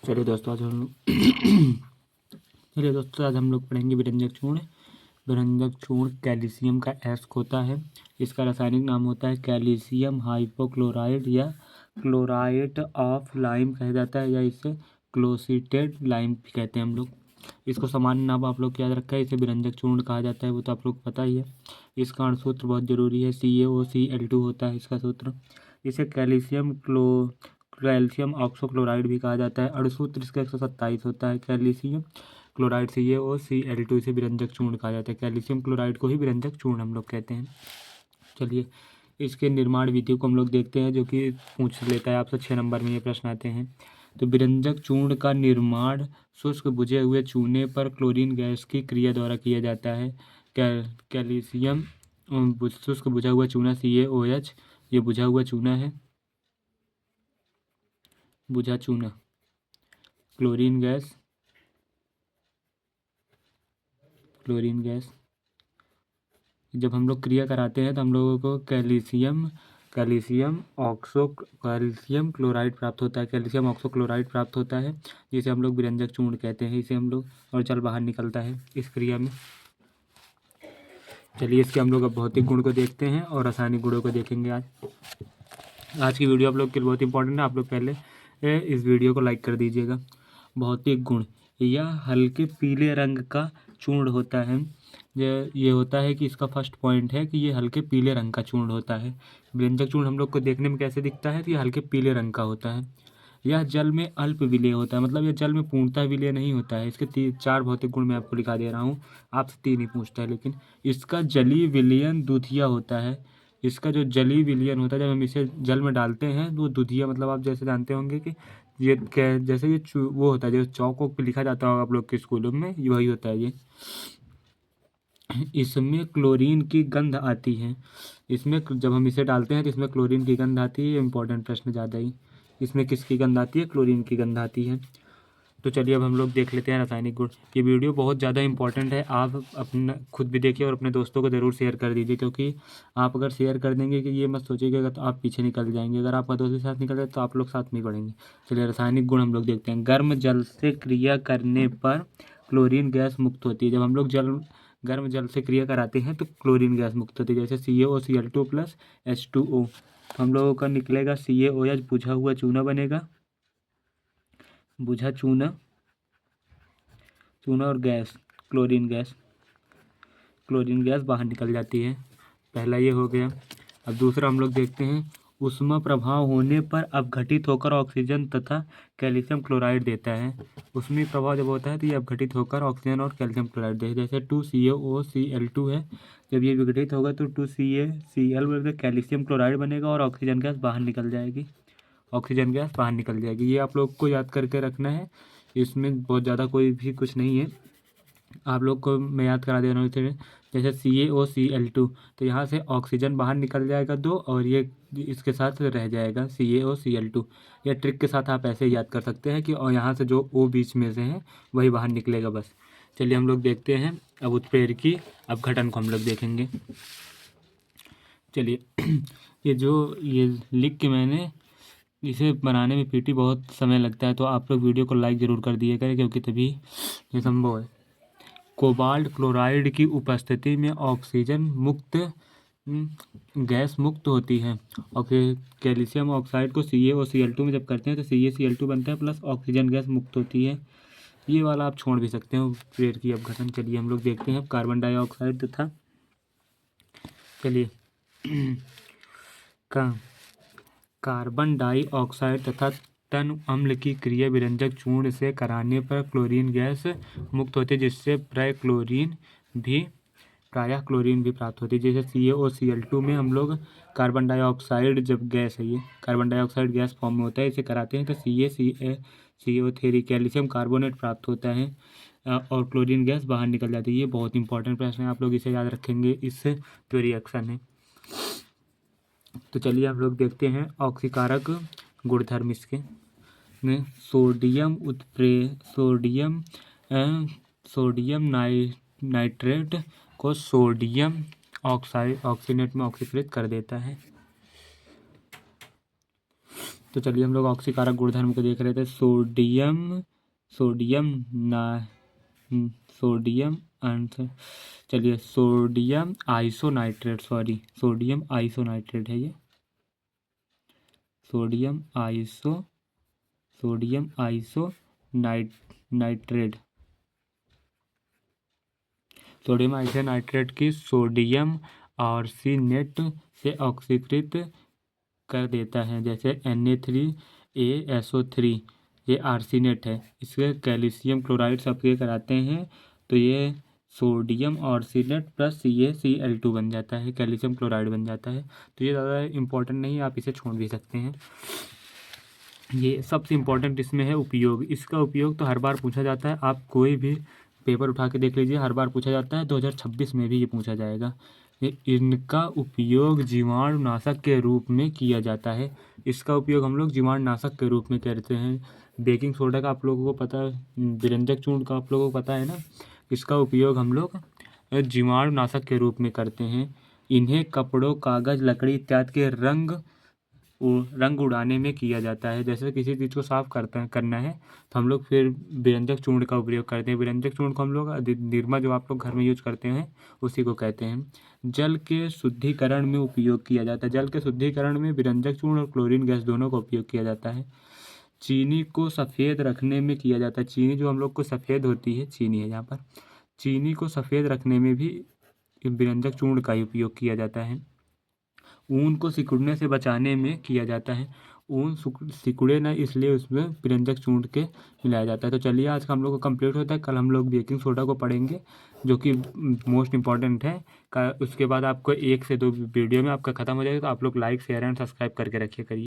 चलिए दोस्तों आज हम लोग पढ़ेंगे विरंजक चूर्ण। विरंजक चूर्ण कैल्शियम का एस्क होता है। इसका रासायनिक नाम होता है कैल्शियम हाइपोक्लोराइड या क्लोराइड ऑफ लाइम कहा जाता है, या इसे क्लोसिटेड लाइम भी कहते हैं हम लोग। इसको सामान्य नाम आप लोग याद रखा है, इसे विरंजक चूर्ण कहा जाता है, वो तो आप लोग पता ही है। इसका अणुसूत्र बहुत जरूरी है, CaOCl2 होता है इसका सूत्र। इसे कैल्शियम ऑक्सोक्लोराइड भी कहा जाता है। अणुसूत्र इसका 127 होता है। कैल्शियम क्लोराइड CaOCl2 इसे विरंजक चूर्ण कहा जाता है। कैल्शियम क्लोराइड को ही विरंजक चूर्ण हम लोग कहते हैं। चलिए इसके निर्माण विधि को हम लोग देखते हैं, जो कि पूछ लेता है आपसे 6 नंबर में ये प्रश्न आते हैं। तो विरंजक चूर्ण का निर्माण शुष्क बुझे हुए चूने पर क्लोरीन गैस की क्रिया द्वारा किया जाता है। कैल्शियम शुष्क बुझा हुआ चूना CaOH, ये बुझा हुआ चूना है, बुझा चूना। क्लोरीन गैस जब हम लोग क्रिया कराते हैं तो हम लोगों को कैल्शियम क्लोराइड प्राप्त होता है। कैल्शियम ऑक्सोक्लोराइड प्राप्त होता है, जिसे हम लोग विरंजक चूर्ण कहते हैं। इसे हम लोग और जल बाहर निकलता है इस क्रिया में। चलिए इसके हम लोग अब भौतिक गुण को देखते हैं और रासायनिक गुणों को देखेंगे। आज की वीडियो आप लोग के लिए बहुत इंपॉर्टेंट है। आप लोग पहले इस वीडियो को लाइक कर दीजिएगा। भौतिक गुण, यह हल्के पीले रंग का चूर्ण होता है। ये होता है कि इसका फर्स्ट पॉइंट है कि ये हल्के पीले रंग का चूर्ण होता है। व्यंजक चूर्ण हम लोग को देखने में कैसे दिखता है, तो ये हल्के पीले रंग का होता है। यह जल में अल्प विलेय होता है, मतलब यह जल में पूर्णतः विलेय नहीं होता है। इसके 4 भौतिक गुण मैं आपको लिखा दे रहा हूँ, आपसे 3 ही पूछता है। लेकिन इसका जलीय विलयन दुधिया होता है। इसका जो जलीय विलयन होता है, जब हम इसे जल में डालते हैं तो वो दुधिया, मतलब आप जैसे जानते होंगे कि ये जैसे ये वो होता है जो चौक पे लिखा जाता होगा आप लोग के स्कूलों में, वही होता है ये। इसमें क्लोरीन की गंध आती है। इसमें जब हम इसे डालते हैं तो इसमें क्लोरीन की गंध आती है। ये इंपॉर्टेंट प्रश्न ज़्यादा ही। इसमें किसकी गंध आती है? क्लोरीन की गंध आती है। तो चलिए अब हम लोग देख लेते हैं रासायनिक गुण। ये वीडियो बहुत ज़्यादा इंपॉर्टेंट है, आप अपना खुद भी देखिए और अपने दोस्तों को ज़रूर शेयर कर दीजिए, क्योंकि आप अगर शेयर कर देंगे कि ये मत सोचिएगा तो आप पीछे निकल जाएंगे। अगर आपका दोस्त के साथ निकल जाए तो आप लोग साथ में पढ़ेंगे। चलिए रासायनिक गुण हम लोग देखते हैं। गर्म जल से क्रिया करने पर क्लोरीन गैस मुक्त होती है। जब हम लोग गर्म जल से क्रिया कराते हैं तो क्लोरीन गैस मुक्त होती है, जैसे CaOCl2 प्लस H2O। हम लोगों का निकलेगा CaOH, बुझा हुआ चूना बनेगा, बुझा चूना और गैस क्लोरीन गैस बाहर निकल जाती है। पहला ये हो गया। अब दूसरा हम लोग देखते हैं। ऊष्मा प्रभाव होने पर अपघटित होकर ऑक्सीजन तथा कैल्शियम क्लोराइड देता है। ऊष्मीय प्रभाव जब होता है तो ये अपघटित होकर ऑक्सीजन और कैल्शियम क्लोराइड देता है। जैसे 2CaOCl2 है, जब ये विघटित होगा तो 2CaCl कैल्शियम क्लोराइड बनेगा और ऑक्सीजन गैस बाहर निकल जाएगी। ये आप लोग को याद करके रखना है। इसमें बहुत ज़्यादा कोई भी कुछ नहीं है, आप लोग को मैं याद करा दे रहा हूँ। जैसे CaOCl2, तो यहाँ से ऑक्सीजन बाहर निकल जाएगा 2, और ये इसके साथ रह जाएगा CaOCl2। या ट्रिक के साथ आप ऐसे याद कर सकते हैं कि और यहाँ से जो O बीच में से है वही बाहर निकलेगा बस। चलिए हम लोग देखते हैं अब उत्प्रेरकी अपघटन को हम लोग देखेंगे। चलिए ये लिख के मैंने इसे बनाने में पीटी बहुत समय लगता है, तो आप लोग वीडियो को लाइक ज़रूर कर दिया करें, क्योंकि तभी ये संभव है। कोबाल्ट क्लोराइड की उपस्थिति में ऑक्सीजन मुक्त गैस मुक्त होती है। और फिर कैल्शियम ऑक्साइड को CaOCl2 में जब करते हैं तो CaCl2 बनता है प्लस ऑक्सीजन गैस मुक्त होती है। ये वाला आप छोड़ भी सकते हो, प्रेरकी अपघटन। चलिए हम लोग देखते हैं कार्बन डाइऑक्साइड तथा कार्बन डाइऑक्साइड तथा टन अम्ल की क्रिया विरंजक चूर्ण से कराने पर क्लोरीन गैस मुक्त होती है, जिससे प्रायः क्लोरीन भी प्राप्त होती है। जैसे CaOCl2 में हम लोग कार्बन डाइऑक्साइड जब गैस है, ये कार्बन डाइऑक्साइड गैस फॉर्म में होता है, इसे कराते हैं तो CaCO3 कैल्शियम कार्बोनेट प्राप्त होता है और क्लोरीन गैस बाहर निकल जाती है। ये बहुत इंपॉर्टेंट प्रश्न है, आप लोग इसे याद रखेंगे, इससे जो रिएक्शन है। तो चलिए हम लोग देखते हैं ऑक्सीकारक गुणधर्म इसके में। सोडियम नाइट्रेट को सोडियम ऑक्सीनेट में ऑक्सीकृत कर देता है। तो चलिए हम लोग ऑक्सीकारक गुणधर्म को देख रहे थे। सोडियम सोडियम ना सोडियम चलिए सोडियम आइसोनाइट्रेट, सॉरी सोडियम आइसोनाइट्रेट है ये, सोडियम आइसो नाइट्रेट, सोडियम आइसोनाइट्रेट की सोडियम आर्सेनेट से ऑक्सीकृत कर देता है, जैसे Na3ASO3 ये आर्सेनेट है, इसके कैल्शियम क्लोराइड सक्रिय कराते हैं तो ये सोडियम आर्सेनेट प्लस ये Cl2 बन जाता है, कैल्शियम क्लोराइड बन जाता है। तो ये ज़्यादा इम्पोर्टेंट नहीं है, आप इसे छोड़ भी सकते हैं। ये सबसे इम्पोर्टेंट इसमें है उपयोग। इसका उपयोग तो हर बार पूछा जाता है, आप कोई भी पेपर उठा के देख लीजिए, हर बार पूछा जाता है, 2026 में भी ये पूछा जाएगा। इनका उपयोग जीवाणुनाशक के रूप में किया जाता है। इसका उपयोग हम लोग जीवाणुनाशक के रूप में करते हैं। बेकिंग सोडा का आप लोगों को पता है, विरंजक चूर्ण का आप लोगों को पता है ना, इसका उपयोग हम लोग जीवाणुनाशक के रूप में करते हैं। इन्हें कपड़ों, कागज़, लकड़ी इत्यादि के रंग उड़ाने में किया जाता है। जैसे किसी चीज़ को साफ करना है तो हम लोग फिर विरंजक चूर्ण का उपयोग करते हैं। विरंजक चूर्ण को हम लोग निरमा जो आप लोग घर में यूज करते हैं उसी को कहते हैं। जल के शुद्धिकरण में उपयोग किया जाता है। जल के शुद्धिकरण में विरंजक चूर्ण और क्लोरीन गैस दोनों का उपयोग किया जाता है। चीनी को सफ़ेद रखने में किया जाता है। चीनी जो हम लोग को सफ़ेद होती है, चीनी है यहाँ पर, चीनी को सफ़ेद रखने में भी विरंजक चूर्ण का ही उपयोग किया जाता है। ऊन को सिकुड़ने से बचाने में किया जाता है। ऊन सिकुड़े ना, इसलिए उसमें विरंजक चूर्ण के मिलाया जाता है। तो चलिए आज का हम लोग को कंप्लीट होता है। कल हम लोग बेकिंग सोडा को पढ़ेंगे जो कि मोस्ट इंपॉर्टेंट है। उसके बाद आपको 1 से 2 वीडियो में आपका ख़त्म हो जाएगा। तो आप लोग लाइक, शेयर एंड सब्सक्राइब करके रखिए करिए।